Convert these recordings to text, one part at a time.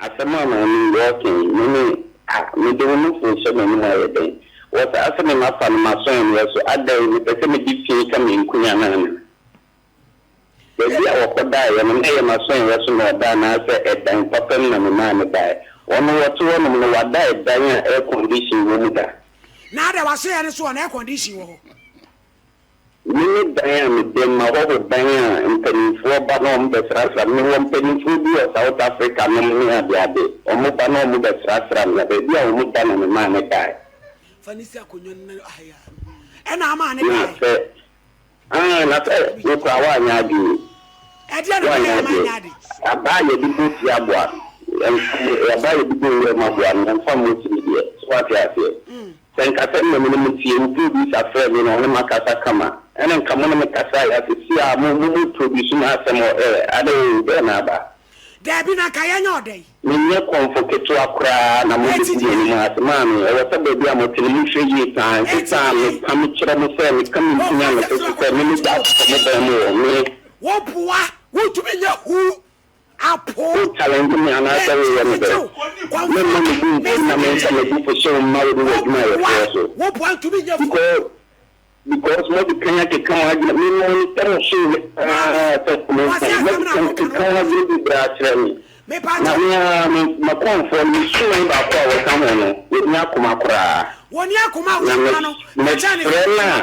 asema na ni working me do no for so many more day what asema ma fa ma so en so ada ni pese me di fi ka me nkunya na na Baby a wakoda ya na me ma so en so na da na se edan papam na me ma me da ono wato ono no wada edan air condition wo mu da na da wa so ya ne so na air condition wo Mini dan me ma ho dan mpanifo ba no mo besrasra me wo mpanifo bi o South Africa no mo ya de ade o mo ba no mo besrasra na be bi a o mo da na me ma ne kai fanisi akonyo na aya e na ma ne kai na fe no kwa wa nya di e dia no ma nya di aba ye bi bu ti aboa aba ye bi bu ma aboa na fa mo ti di so wa ti afi senka sen me mo ti ntu bi sa fe mi no ma kasa kama ene nka mo me kasa ya si a mo produce na asemo ade de na ba da bi na kaya nya odai me nye konfoketo akra na mo di ni ma asema mi e wata be bi a mo tini mi hweyi tan ta me pam kire mo se me kam ntinya na so se me da mo ba mo me wo bua wo tumi nya hu apo challenge me ana se we me be me mo bi na me se me bi for show ma we do my so wo bua tumi nya hu because what the Kenya can come out, me no tell show me ma confirm me show ba kwa come on we nya kuma kura woni akuma wo no me chane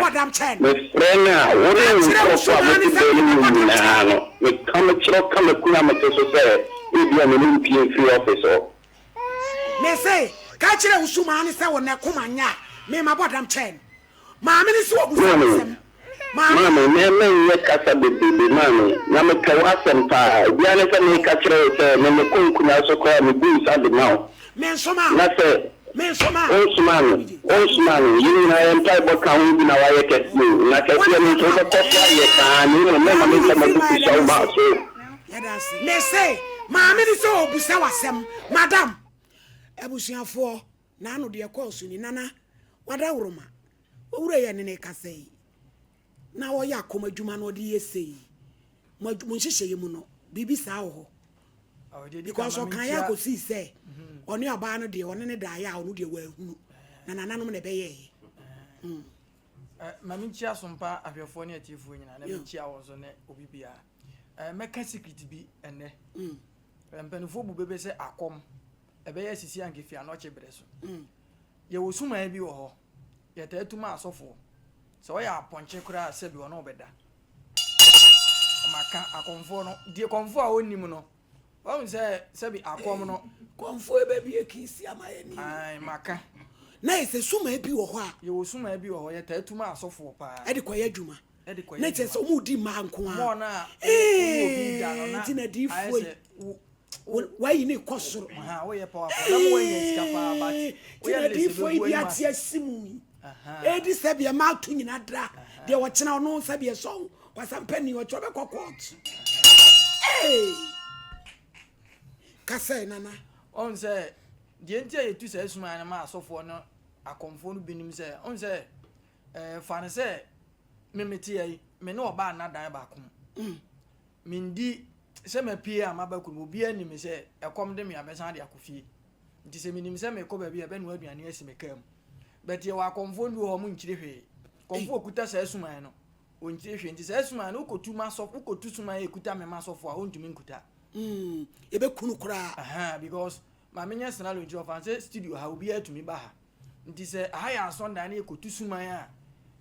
madam chen me frena woni ko kwa me na no me come chiro come kuna me so say e bia me no pie free office me say ka chire usuma ni say wona kuma nya me ma madam chen Mama ni so obusam. Mama me kasa bebe mama na me ka wasem pa bia ne se me ka kire se me konkunya so kwa me bu sa de now. Me nsoma. Na se me nsoma. Osman you na entai bo kan bi na wa ye kesi na kesi me so ko kwa ye ka ni no me ma me se me bu sa ba so. Ya dance. Me say mama ni so obusa wasem madam ebusuafo na anu de ko so ni nana wada wuruma owura ya ne kasai na wo ya koma dwuma no de yesei mo nhihye mu no bibi saa wo because o kan ya ko si say oni aba no de oni ne da ya onu de wa hunu na nananom ne be ye mami chia sompa ahwefo ne atifo nyina na mi chia wo so ne obibia meka secret bi ene mpanufo bu bebe se akom ebe ya sisi ankefi anoche bere so ye wo suma bi wo ho ye ta tuma asofo so ya aponche kura se bi wono obeda maka akomfo no die komfo a onim no won se bi akom no komfo ebe bi ekisi amaye ni ai maka na ese suma bi wo ho a ye wo suma bi wo ho ye ta tuma asofo pa e de koye adwuma na che so mu di ma nko a mo na obi da no na ti na di foi why you need kosoro wo ye powerful na mo yen sika pa but ti na di foi bi ati asimu di sebia ma tu nyina dra de wo kena no sebia so wasampani wo chobe kokot kasa nana on say de ntia ye tu se suma na ma asofo no akomfo no binim se on say fa ne se memeti yi me no oba na dan ba kom mindi se me pie amabaku no obi ani me se ekom de me abesan de akofie nti se minim se me ko ba bi ebe no aduane asime kam but ye wa komfo ndu ho mu nchire hwe komfo okuta se suman no o nchire hwe nti se suman no kotu ma so kotu suman ekuta me ma so fo a o ntumi nkuta ebe kunu kura because ma menya scenario nti of say studio ha obi atumi ba ha nti se aha ya sonda na ekotu suman a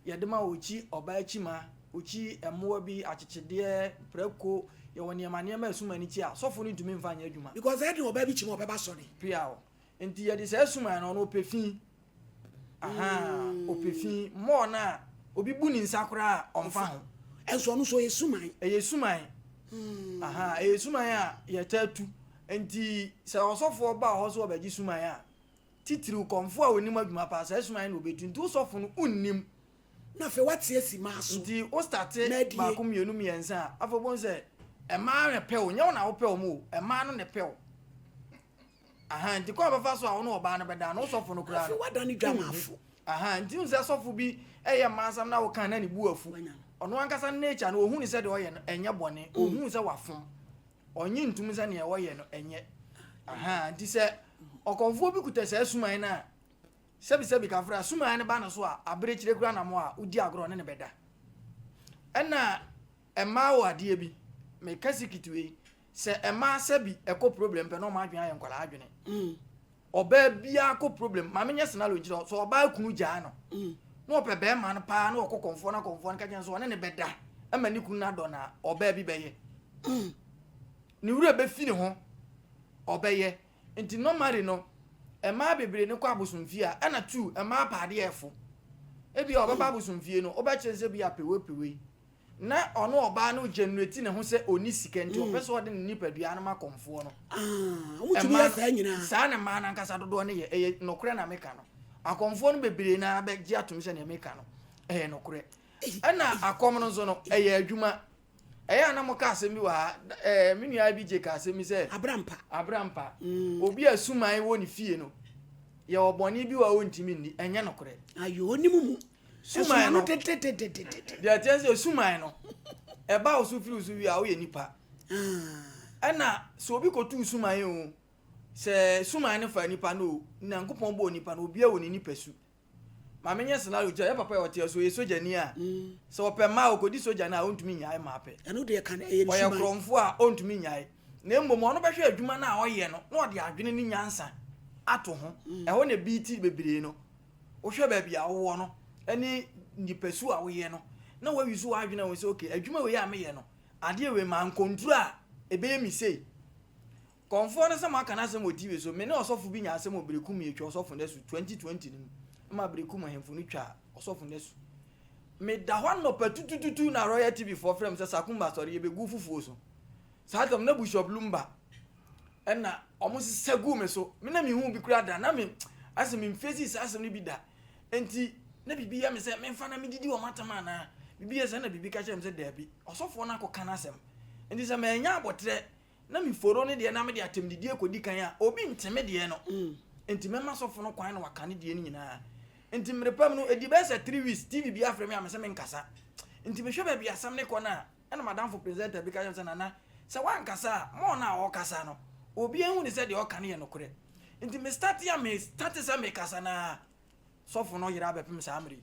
ye de ma ochi oba achi ma ochi emoa bi achichide preko ye woni ma suman ni chi a sofo no ntumi mfa nya adwuma because e de oba bi chi ma oba ba sori pia o nti ye de se suman no pefin opefin mo na obi bu ni nsakura onfa ho enso no so yesuman yesuman yesuman a ye tatu enti se osofo ba ho so obaji suman a titiri konfo a onim adwuma pa se suman no betu nti osofo no unnim na fe wati esi maso nti o starte ba ko mienu miensa afobon se e ma ne pe o nya na wo pe o mu e ma no ne pe o nti kwa bafa so a wono oba na beda na osofo no kura no wadani dwamafo nti unse sofo bi eye masam na wo kan na ne bu afu ono ankasa nature no ohun ni se de oye no enye bone ohun se wafon onye ntum se ne oye no enye aha nti sɛ ɔkɔmfoɔ bi kuta sɛ suman na sɛbi kafra suman ne ba no so a abere kyire kura na mo a udi agorɔ ne bɛda ɛna ɛma wɔ adeɛ bi me kasi kitwe sɛ ɛma sɛbi ɛkɔ problem pɛ no ma adwen ayɛ nkwala adwene ɔbaa bia kɔ problem ma menyɛ scenario nkyerɛ so ɔbaa kunu gyaa no na ɔpɛ bɛɛma no paa na ɔkɔ kɔmfoɔ na ka kyɛn so ɔne ne bɛda ɛma ne kunu na dɔ na ɔbaa bi bɛyɛ ne wura bɛfi ne ho ɔbɛyɛ nti normally no ɛmaa bebree ne kɔ abosomfie a ɛna tu ɛmaa paade ɛfo ebi a ɔbɛba abosomfie no ɔbɛkyerɛ sɛ bi apɛwɛpɛwɛ na ɔno ɔbaa no generate ne ho sɛ oni sika nti ɔpɛ sɛ ɔde ne nipadua no ma kɔmfoɔ no saa ne maa no ankasa dodoɔ ne yɛ ɛyɛ nokorɛ na meka no akɔmfoɔ no bebree na bɛgye atom sɛ ne meka no ɛyɛ nokorɛ ɛna akɔm no nso no ɛyɛ adwuma ɛyɛ ana mo ka asɛm bi wɔ ha me nua bi gye ka asɛm bi sɛ abrampa obi asuman wɔ ne fie no yɛ ɔbɔne bi wɔ ɔntimi nni ɛnyɛ nokorɛ ayo onimu mu suman no deɛ tiɛ sɛ suman no ɛba wo so firi so wi a woyɛ nipa ɛna sɛ obi kɔtu suman yi o sɛ suman no fa nipa no Nyankopɔn bɔ nipa no obi a wɔ ne nipa su ma menyɛ scenario gya yɛ papa yɛ ɔte so yɛ soja ni a sɛ ɔpɛ ma okodi soja na ɔntumi nyae ma apɛ ɛno de kan ɛyɛ suman ɔyɛ krɔmfo a ɔntumi nyae na mmom ɔno bɛhwɛ adwuma na ɔyɛ no na ɔde adwene ne nyansa ato ho ɛhɔ na bi ti bebree no wohwɛ baabi a wowɔ no ɛne nipasu a woyɛ no na wawi so adwene wo sɛ okay adwuma we yɛ a meyɛ no adeɛ we ma nkontru a ɛbɛyɛ mi sei kɔmfoɔ no sɛ maka no asɛm wɔ TV so me ne ɔsɔfo bi nya asɛm wɔ berekum yɛtwa ɔsɔfo no su 2020 no ma berekum ahemfo no twa ɔsɔfo no su meda hɔ nnɔpa tutututu na Royal TV for frem sɛ sakumba sɔre yɛbɛgu fufuo so saa tam na Bishop Lumba ɛna ɔmo sɛ gu me so me na mehu bi kura da na me asɛm mfesi saa asɛm no bi da enti na bibi ya me sɛ memfa na medidi wɔ matama na bibi ya sɛ na bibi ka kyerɛ me sɛ daabi ɔsɔfoɔ no akɔka no asɛm enti sɛ manya abɔtrɛ na meforo ne deɛ na mede atem didi ekodi kan a obi nteme deɛ no enti mema sɔfo no kwan na waka ne deɛ no nyinaa enti mrepam no edi bɛ sɛ 3 weeks TV bi afrɛ me a me sɛ menkasa enti mehwɛ ba bi asɛm ne kɔ na ɛna madam for presenter bi ka kyerɛ sɛ nana sɛ wankasa mo na ɔkasa no obi ehu ne sɛ deɛ ɔka ne yɛ nokorɛ enti me start sɛ me kasa na sɔfo no yira bɛpem saa mre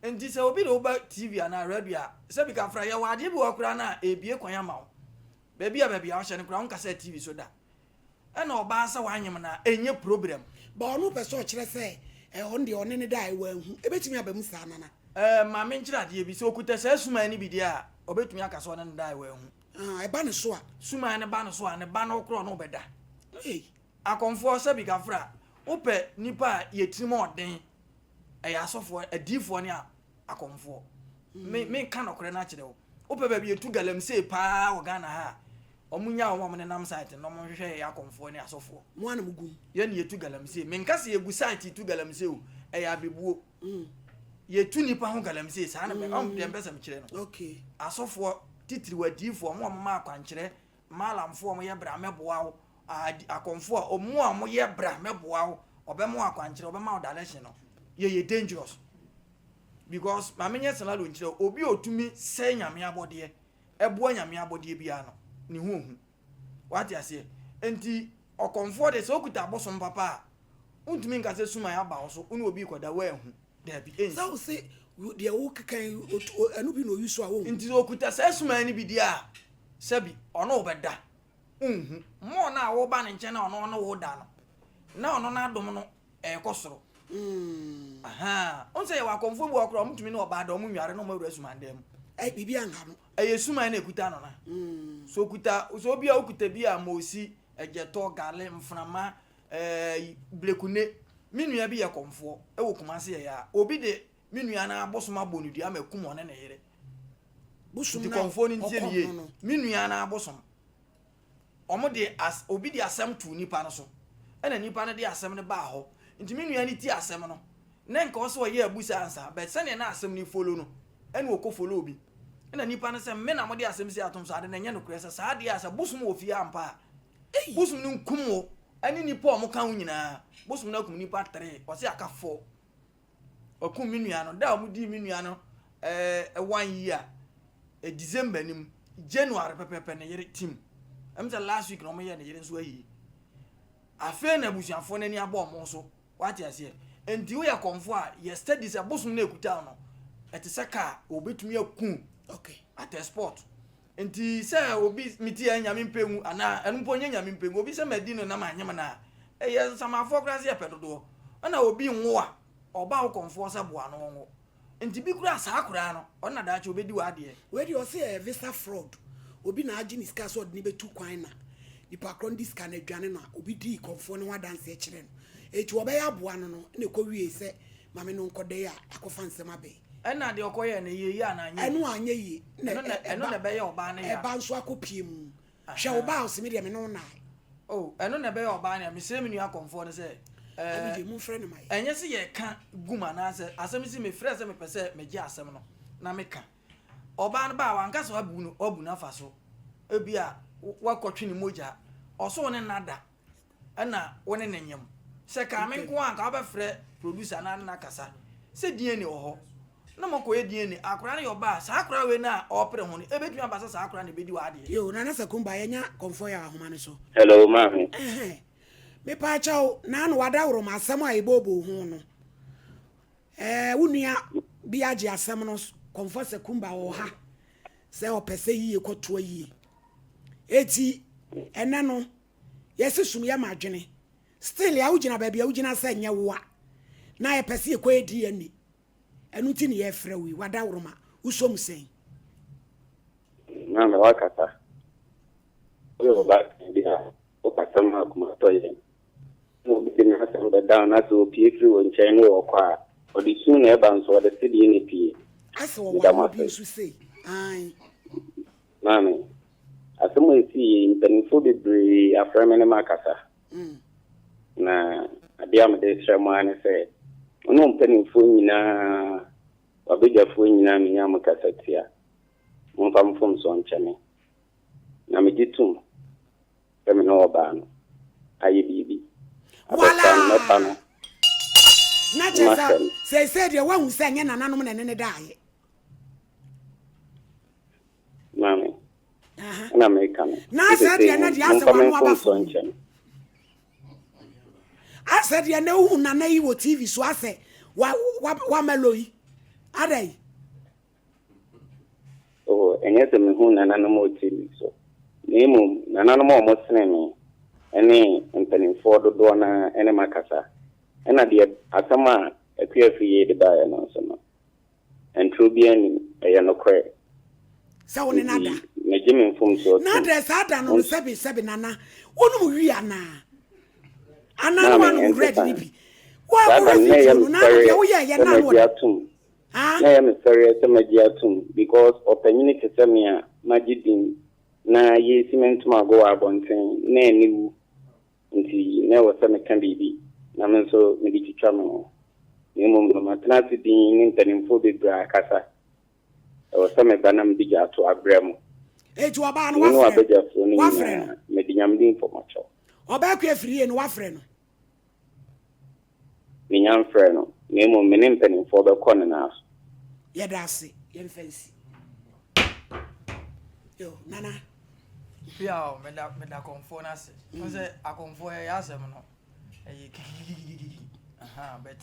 enti sɛ obi de oba TV ana radio a sɛ bi ka fra yɛ wade bi wakura na ebie kwan ama wo baabi a wɔhyɛ no kura wo nkasa TV so da ɛna ɔbaa sɛ wanyem na ɛnyɛ problem ba ɔno pɛ sɛ ɔkyerɛ sɛ ɔno deɛ ɔne ne da ɛwɔ ahu ɛbɛtumi aba mu saa nana ma menkyerɛ adeɛ bi sɛ okuta saa suman ne bi deɛ a ɔbɛtumi aka sɛ ɔne ne da ɛwɔ ahu ɛba ne so a suman ne ba no so a ne ba no korɔ no bɛda akɔmfoɔ sɛ bi ka fra wopɛ nipa a yɛtirim ɔden ɛyɛ asɔfoɔ adiifoɔ ne a akɔmfoɔ me ka nokorɛ no akyerɛ wo wopɛ baabi yɛtu galamsey paa wɔ Ghana ha ɔmunya wɔn ne nam site no mo hwehwɛ yɛ akɔmfoɔ ne asɔfoɔ mo ana mugum yɛ ne yɛtu galamsey me nka se yɛgu site tu galamsey o ɛyɛ abebuo yɛtu nipa ho galamsey saa na me ɔm dem bɛsɛm kyerɛ no okay asɔfoɔ titiri wadiifoɔ mo ma akwankyerɛ malamfoɔ mo yɛ bra mɛboa wo akɔmfoɔ ɔmo a mo yɛ bra mɛboa wo ɔbɛmo akwankyerɛ ɔbɛma wo direction no yɛ dangerous because ma menyɛ scenario nkyerɛ obi otumi sɛ nyame abɔdeɛ ɛboa nyame abɔdeɛ bia no ne ho hu wate aseɛ enti ɔkɔmfoɔ de sɛ okuta abosom papa a untumi nka sɛ suman aba wo so une obi kɔda wa hu daabi ensi sɛ wo se deɛ wo kekan ɛno bi na oyi so a wo enti okuta sɛ suman ne bi dia a sɛbi ɔno obɛda nhu mo na wo ba ne nkyɛn na ɔno wo da no na ɔno na adom no ɛkɔ soro aha on say wa konfo bu okro mutumi na oba da omunware no mawura suman dem ai bibi anha no aye suman na ekuta no na so kuta so bia okuta bia mosi egeto gale mframa blekune minua bi ye konfo e wo kumase ya obi de minua na abosoma bonudi amakum one na yere busum na konfo ni ntie ni ye minua na abosom omo de as obi de asem tu nipa no so ena nipa no de asem ne ba ho nti minua ni ti asem no na nka so ye abusa ansa but sene na asem ni follow no ena okọ follow obi ena nipa no se me na mo de asem si atom so ade na nye no kresa sa ade asa busum wo fie ampa busum ni nkum wo ani nipa o mo kan wo nyina busum na kum nipa 3 o se aka 4 okum minua no da o mo di minua no 1 year December nim January pepepe na yere team am say last week no mo ye na yere so ayi afa na busuafo na ni abo mo so wati ase enti wo ya konfo a ye studies abosum na ekuta no eteseka obetumi akun okay at a sport enti se obi miti ya nyame mpengu ana enumpo nya nyame mpengu obi se madino na manyem na eye samafo krase ye pedodo ana obi nwo a oba wo konfo se boa no wo enti bi kura sa akura no ona da che obedi wa de we dey say visa fraud obi na agi ni ska so de betu kwan na nipa kron dis ka na adwane na obi di konfo ne wadanse kire no eti oba ya boa no no na ko wie se mame no nkode ya akofa nsem abe ena de okoye na ye ana anye enu anye yi eno na be ye oba na ya eba nso akopie mu hwe oba osimi de me no na oh eno na be ye oba na me se me nua konfo ne se abi mu frɛ no mai enye se ye ka guma na se asem si me frɛ se me pese me gi asem no na me ka oba na ba wanka se wabu no obu na fa so ebi a wakɔtwe ne moja ɔso ne nada ɛna wone ne nyem se ka me nko anka obɛfrɛ producer na kasa se die ne oho na mako ye die ne akora ne yoba sa akora we na opre ho ne ebetumi abasa sa akora ne bedi wa ade yo na sakumba yenya konfo ya ahoma ne so hello mami me pa chao na no wada woro ma asem a ebobo ho no wunua bi age asem no konfo sakumba wo ha se opese yiye kwoto yiye eti ene no yesi sum ya madwene still ya ugina ba bia ugina se nye wo a na ye pese ekwa edi ani enu ti ne ye frɛ wi wada woro ma usom sen na me wakata o ba dia o patama kuma to ye no bi na se be down na so pie free won chen no okwa o di su na e ba nso o de sidi ni pie ase wo wa bi su sei ai mami asemo esi mpanifo bebre aframe makasa na abia me de sremo ane se ono mpanifo nyina wabejafo nyina me nya makasa tia mo pam fom so ncheme na me ditum kemi no oba no aye bibi wala na chesa se de wa hu se nya nananom na ne daaye mami na America na said ya na dia se wa no aba fo said ya na hu na yi wo TV so ase wa meloi adai oh enye se me hu na na mo TV so nemu na na mo mo sene me ene mpanimfo dodo na ene makasa ena de asama akuafiye de ba ya no so no entrobian e no kwe sa woni nada na jimi mfum so nada sa da no sebi nana wonu wi ana no one red ni bi wa ko no na ya wo ya na no na ya me sorry se magiatum because opanyini kesemia magidin na ye cement ma go abonten na eniwu nti na wo se me kan bibi na me so me di twa me nemo ma tenase din ni ntanimfo bebra kasa o se me banam di ato abrem eju oba no wa frɛ me di nyam din for macho oba ku afiri no wa frɛ no me nyam frɛ no nemo me ne ntanimfo be kɔ na aso ye da se ye fancy yo nana pia me da konfo na se se akonfo ya asem no aha but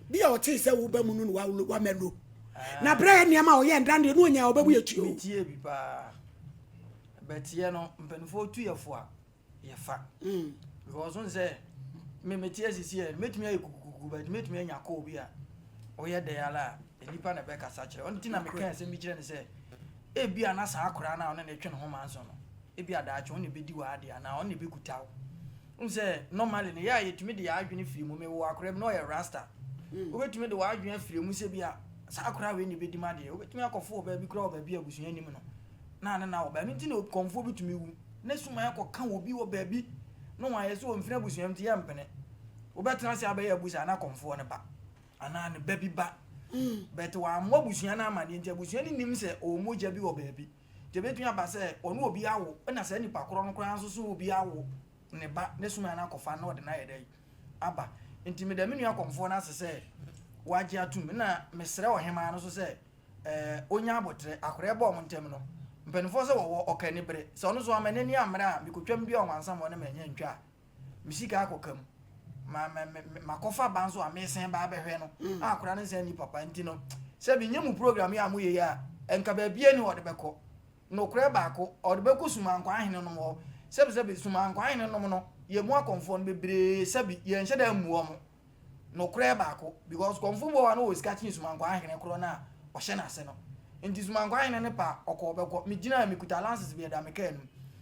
bi o ti se wo ba mu no wa melo na bra ne ma o ye ndande no nya obabu yetuo metie bi pa but ye no mpanifo tu ye fo a ye fa because on say me metie sisi e metumi ayekukuku but metumi anya ko bi a o ye de yala enipa na be kasa kire on ti na me kan se mi kire ne se e bi ana sa akora na on na twe ne ho manso no e bi ada acho on ne be di wa ade ana on ne be kutawo on say normally ne ya yetumi de ya adwene firi mu me wo akora no ye rasta obetumi de wa adwene firi mu se bi a sa akora we ne be di ma de obetumi akofo ba bi kura ba bi abusuan nim no na oba mi ti na konfo bitumi wu na suma yakoka obi wo ba bi no wa yeso o mfina abusuan ti ya mpene obetena se abaye abusa na konfo ne ba ana ne ba bi ba bet wa mo abusuan na amade nti abusuan ni nim se o moja bi wo ba bi je betumi aba se ono obi awo na se nipa koro no kora nso so obi awo ne ba ne suma na kofa na ode na yedai aba nti me da menu akonfo na se waje atum na mesre ohema no so se onya abotre akore ba omontem no mpanifo se wo okani bere se ono so amanani amra mikotwam bi onwansa mo na manya ntwa misika akokam ma kofa banzo amesen ba behwe no akora ne sen ni papa nti no se bi nyemu program ya amuye ya enka ba bie ni wode beko no kure ba ko ode beko sumankwa ahene no mo se bi sumankwa ahene no no ye mu akonfo no bebre se bi ye nche da muo mo no kure ba ko because konfo bo wa no we skati sumankwa ahene kro na o hye na se no nti sumankwa ahene ne pa okọ beko mi gina mi kuta lances bi da me kan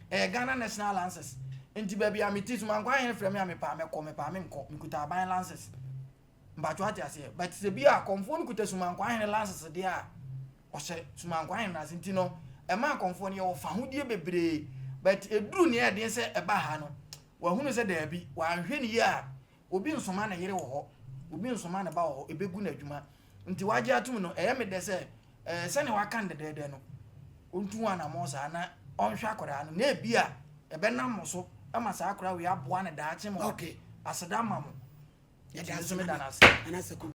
Ghana national lances nti baby amiti sumankwa ahene frame ya me pa me nko mi kuta ban lances mbacho ati ase but se bi a konfo no kuta sumankwa ahene lances de a o hye sumankwa ahene na nti no e ma konfo no ye wo fa hodie bebre but eduru ne e de se e ba ha no wa hunu se da bi wa hwe ni ya obi nsoma na yere wo ho obi nsoma na ba wo ho ebegu na adwuma nti waje atum no e me de se se ne waka ndede no ontu ana mo sa na onhwe akora no na ebia ebe na moso ama sa akora we aboa ne daache mo okay aseda ma mo ya da so me da na anase